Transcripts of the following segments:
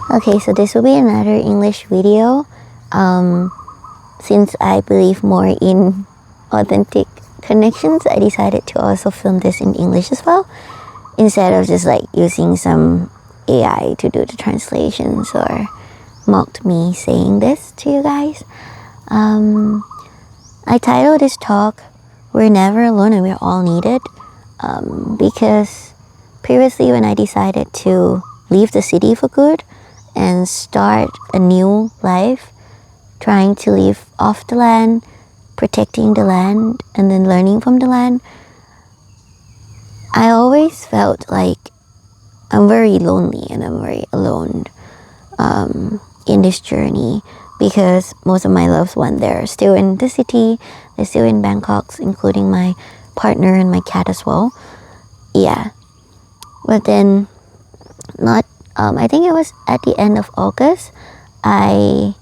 Okay, so this will be another English video. Since I believe more in authentic connections, I decided to also film this in English as well, instead of just like using some AI to do the translations or mocked me saying this to you guys. I titled this talk, "We're Never Alone and We're All Needed," because previously when I decided to leave the city for good and start a new life, trying to live off the land, protecting the land, and then learning from the land, I always felt like I'm very lonely and I'm very alone in this journey, because most of my loved ones there are still in the city, they're still in Bangkok, including my partner and my cat as well. Yeah. But then, I think it was at the end of August, I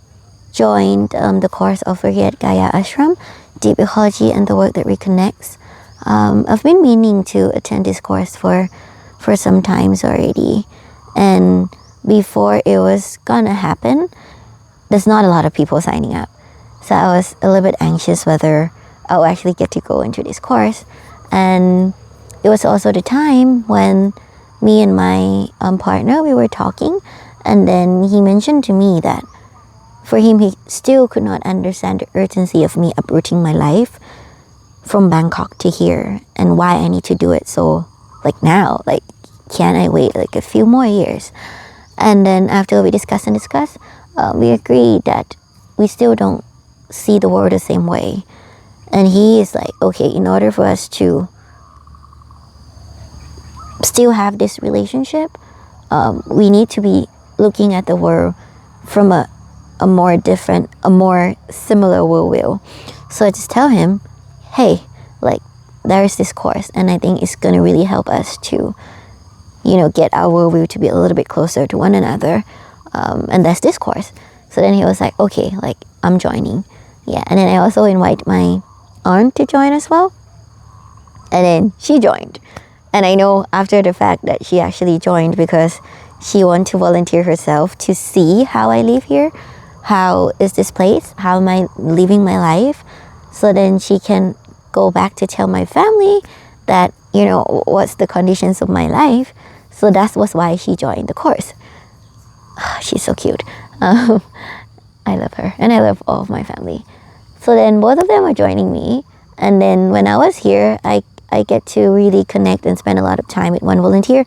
joined the course offered here at Gaia Ashram, Deep Ecology and the Work That Reconnects. I've been meaning to attend this course for some times already, and before it was gonna happen, there's not a lot of people signing up, so I was a little bit anxious whether I'll actually get to go into this course. And it was also the time when me and my partner, we were talking, and then he mentioned to me that for him, he still could not understand the urgency of me uprooting my life from Bangkok to here, and why I need to do it so like now, like can I wait like a few more years? And then after we discuss, we agreed that we still don't see the world the same way. And he is like, okay, in order for us to still have this relationship, we need to be looking at the world from a more different, a more similar worldview. So I just tell him, hey, like there's this course, and I think it's gonna really help us to, get our worldview to be a little bit closer to one another. And that's this course. So then he was like, okay, like I'm joining. Yeah. And then I also invite my aunt to join as well. And then she joined. And I know after the fact that she actually joined because she wanted to volunteer herself to see how I live here. How is this place? How am I living my life? So then she can go back to tell my family that, what's the conditions of my life. So that was why she joined the course. She's so cute. I love her, and I love all of my family. So then both of them are joining me. And then when I was here, I get to really connect and spend a lot of time with one volunteer.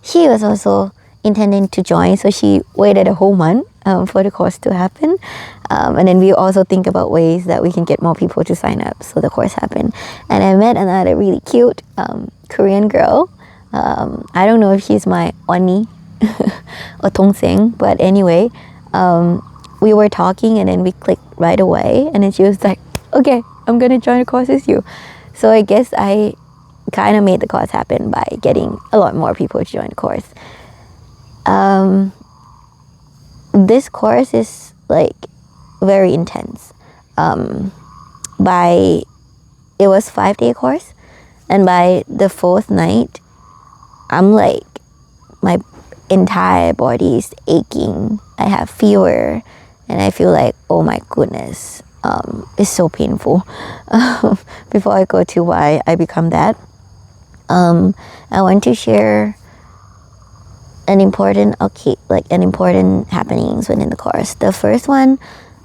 She was also intending to join, so she waited a whole month for the course to happen. And then we also think about ways that we can get more people to sign up, so the course happened. And I met another really cute Korean girl. I don't know if she's my Oni or Tongseng, but anyway, we were talking and then we clicked right away, and then she was like, okay, I'm gonna join the course with you. So I guess I kind of made the course happen by getting a lot more people to join the course. This course is like very intense. It was 5-day course, and by the 4th night, I'm like, my entire body is aching. I have fever, and I feel like, oh my goodness, it's so painful. Before I go to why I become that, I want to share an important happenings within the course. The first one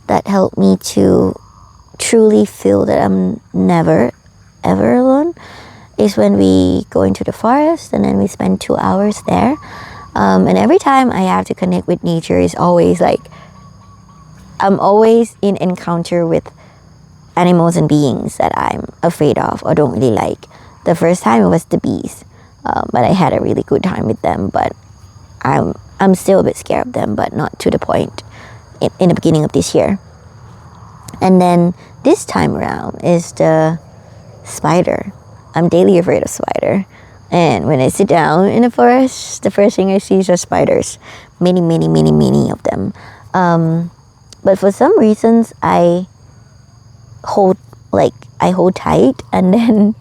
that helped me to truly feel that I'm never ever alone is when we go into the forest, and then we spend 2 hours there. And every time I have to connect with nature, is always like I'm always in encounter with animals and beings that I'm afraid of or don't really like. The first time it was the bees, but I had a really good time with them. But I'm still a bit scared of them, but not to the point in the beginning of this year. And then this time around is the spider. I'm daily afraid of spider. And when I sit down in the forest, the first thing I see is the spiders. Many of them. But for some reasons, I hold tight, and then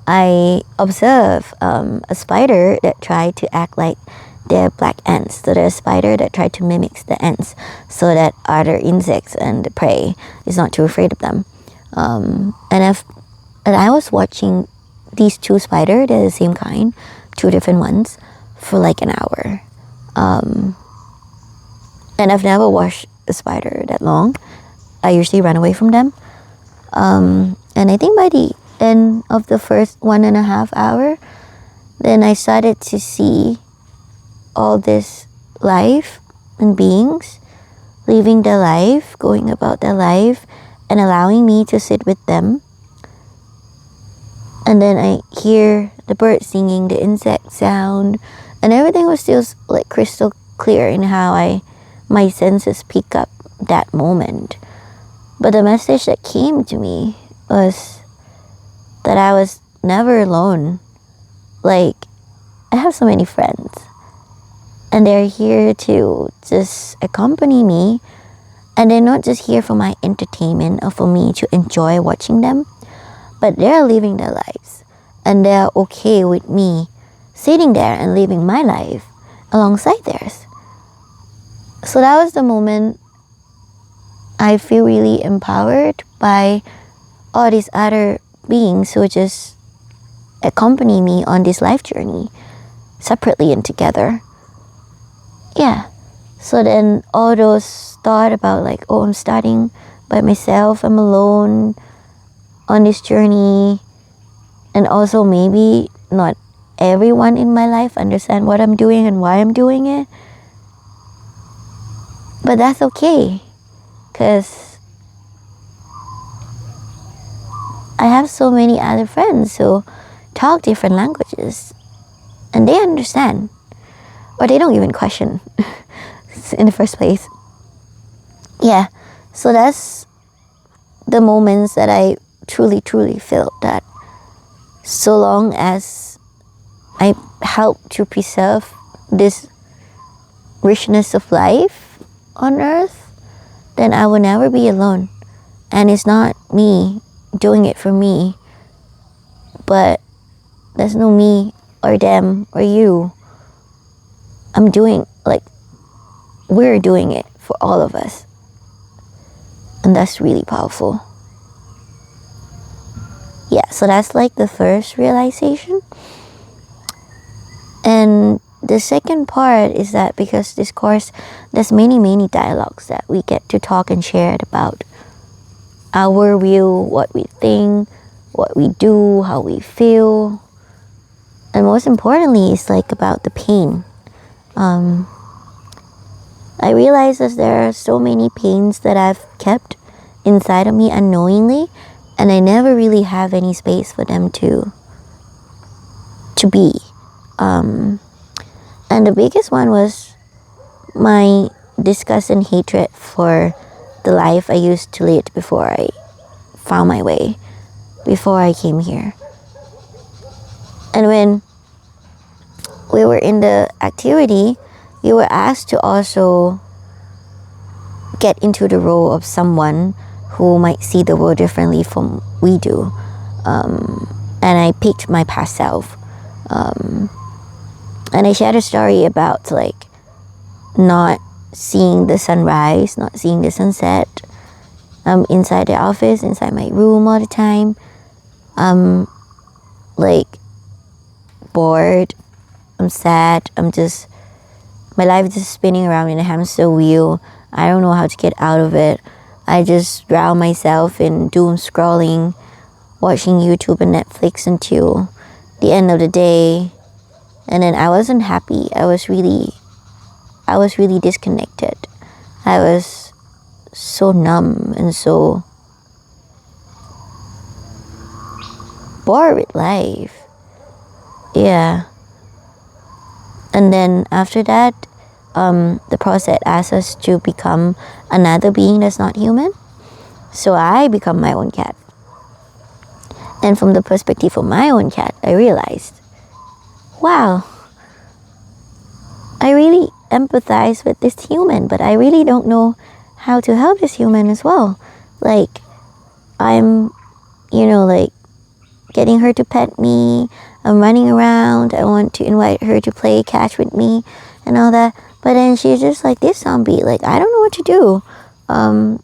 I observe a spider that tried to act like they're black ants. So they're a spider that try to mimic the ants so that other insects and the prey is not too afraid of them. And I was watching these two spiders, they're the same kind, two different ones, for like an hour. And I've never watched a spider that long. I usually run away from them. And I think by the end of the first 1.5 hour, then I started to see all this life and beings living their life, going about their life, and allowing me to sit with them. And then I hear the birds singing, the insect sound, and everything was still like crystal clear in how my senses pick up that moment. But the message that came to me was that I was never alone. Like, I have so many friends, and they're here to just accompany me, and they're not just here for my entertainment or for me to enjoy watching them, but they're living their lives, and they're okay with me sitting there and living my life alongside theirs. So that was the moment I feel really empowered by all these other beings who just accompany me on this life journey, separately and together. Yeah. So then all those thought about like, oh, I'm starting by myself, I'm alone on this journey, and also maybe not everyone in my life understand what I'm doing and why I'm doing it. But that's okay, because I have so many other friends who talk different languages, and they understand, or they don't even question in the first place. Yeah, so that's the moments that I truly felt that so long as I help to preserve this richness of life on earth, then I will never be alone. And it's not me doing it for me, but there's no me or them or you. I'm doing, like, we're doing it for all of us. And that's really powerful. Yeah, so that's like the first realization. And the second part is that because this course, there's many dialogues that we get to talk and share about our view, what we think, what we do, how we feel. And most importantly, it's like about the pain. I realize that there are so many pains that I've kept inside of me unknowingly, and I never really have any space for them to be. And the biggest one was my disgust and hatred for the life I used to lead before I found my way, before I came here. And when we were in the activity, we were asked to also get into the role of someone who might see the world differently from we do. And I picked my past self. And I shared a story about like not seeing the sunrise, not seeing the sunset. I'm inside the office, inside my room all the time. I'm like bored. I'm sad. My life is just spinning around in a hamster wheel. I don't know how to get out of it. I just drown myself in doom scrolling, watching YouTube and Netflix until the end of the day. And then I wasn't happy. I was really disconnected. I was so numb and so bored with life. Yeah. And then after that, the process asks us to become another being that's not human. So I become my own cat. And from the perspective of my own cat, I realized, wow, I really empathize with this human, but I really don't know how to help this human as well. Like, I'm, like getting her to pet me. I'm running around. I want to invite her to play catch with me. and all that. But then she's just like this zombie. Like, I don't know what to do.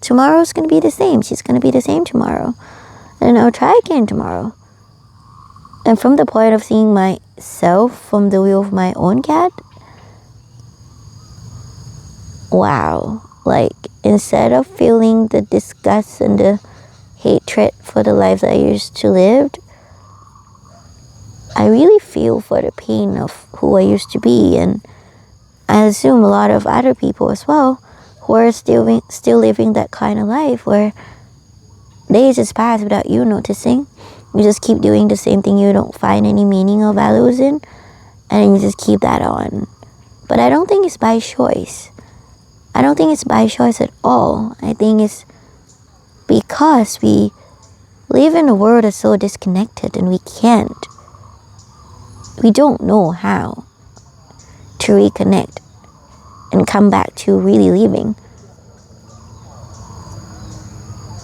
Tomorrow's gonna be the same. She's gonna be the same tomorrow. And I'll try again tomorrow. And from the point of seeing myself from the view of my own cat, wow. Like, instead of feeling the disgust and the hatred for the life that I used to live, I really feel for the pain of who I used to be. And I assume a lot of other people as well who are still living that kind of life where days just pass without you noticing. You just keep doing the same thing you don't find any meaning or values in, and you just keep that on. But I don't think it's by choice. I don't think it's by choice at all. I think it's because we live in a world that's so disconnected and we don't know how to reconnect and come back to really living.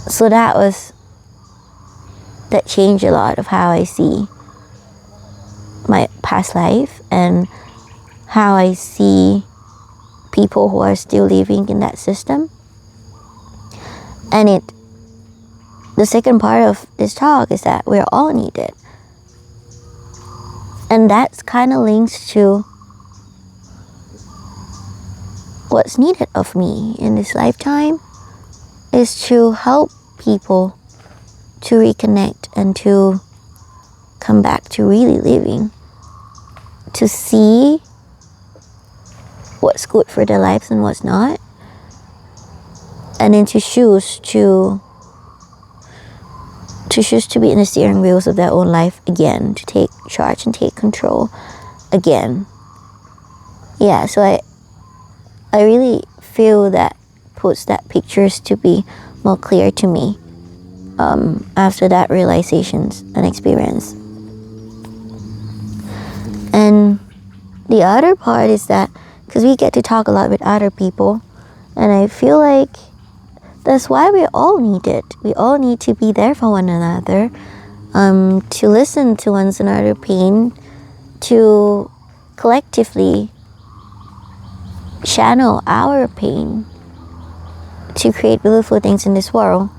So that changed a lot of how I see my past life and how I see people who are still living in that system. And the second part of this talk is that we're all needed. And that's kind of links to what's needed of me in this lifetime is to help people to reconnect and to come back to really living, to see what's good for their lives and what's not, and then to choose to be in the steering wheels of their own life again, to take charge and take control again. Yeah, so I really feel that puts that pictures to be more clear to me after that realizations and experience. And the other part is that because we get to talk a lot with other people, and I feel like that's why we're all needed. We all need to be there for one another, to listen to one another's pain, to collectively channel our pain to create beautiful things in this world,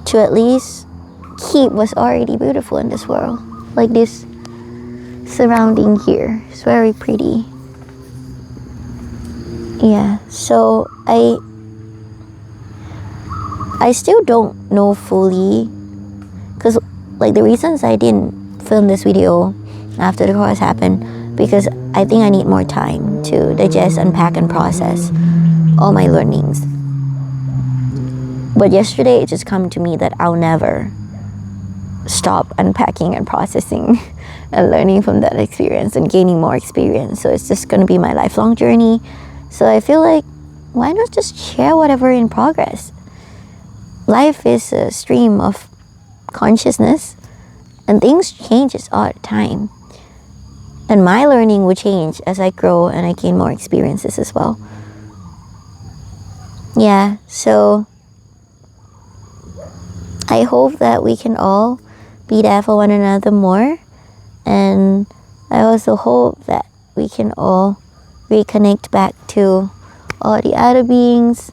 to at least keep what's already beautiful in this world. Like this surrounding here, it's very pretty. Yeah, so I still don't know fully, because like the reasons I didn't film this video after the course happened, because I think I need more time to digest, unpack, and process all my learnings. But yesterday it just came to me that I'll never stop unpacking and processing and learning from that experience and gaining more experience. So it's just going to be my lifelong journey. So I feel like, why not just share whatever in progress? Life is a stream of consciousness, and things changes all the time. And my learning will change as I grow and I gain more experiences as well. Yeah, so I hope that we can all be there for one another more. And I also hope that we can all reconnect back to all the other beings.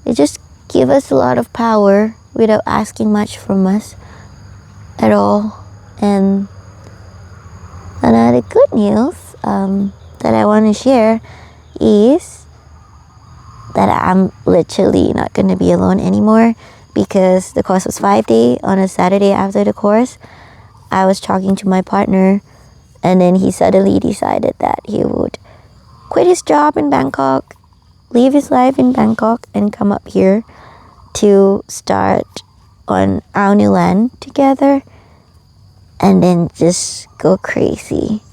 It just gives us a lot of power without asking much from us at all. And another good news that I want to share is that I'm literally not going to be alone anymore, because the course was 5 days. On a Saturday after the course, I was talking to my partner, and then he suddenly decided that he would quit his job in Bangkok, leave his life in Bangkok, and come up here to start on our new land together, and then just go crazy,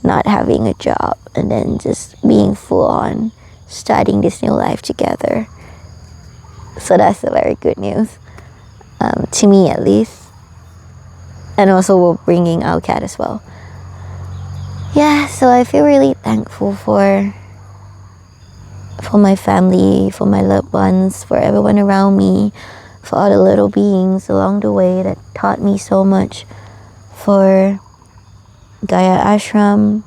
not having a job, and then just being full on starting this new life together. So that's a very good news, to me at least. And also we're bringing our cat as well. Yeah, so I feel really thankful for my family, for my loved ones, for everyone around me, for all the little beings along the way that taught me so much, for Gaia Ashram,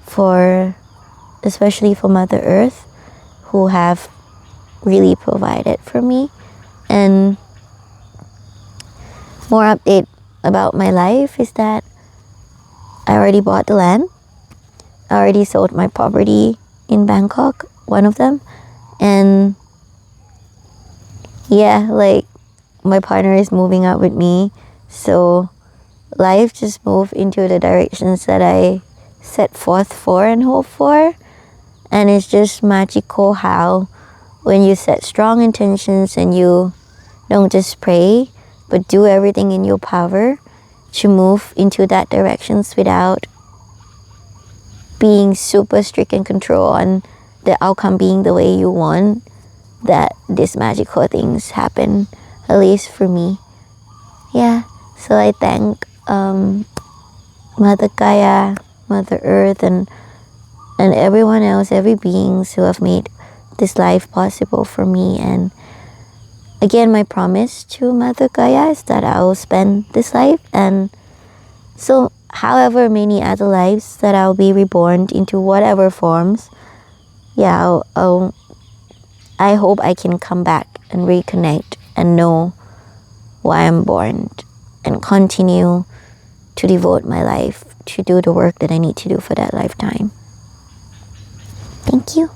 for especially for Mother Earth, who have really provided for me. And more update about my life is that I already bought the land. I already sold my property in Bangkok, one of them. And yeah, like my partner is moving out with me. So life just moved into the directions that I set forth for and hope for. And it's just magical how when you set strong intentions and you don't just pray, but do everything in your power to move into that directions without being super strict and control on the outcome being the way you want, that these magical things happen, at least for me. Yeah, so I thank Mother Gaia, Mother Earth, and everyone else, every beings who have made this life possible for me. And again, my promise to Mother Gaia is that I will spend this life, and so however many other lives that I'll be reborn into whatever forms, yeah, I hope I can come back and reconnect and know why I'm born and continue to devote my life to do the work that I need to do for that lifetime. Thank you.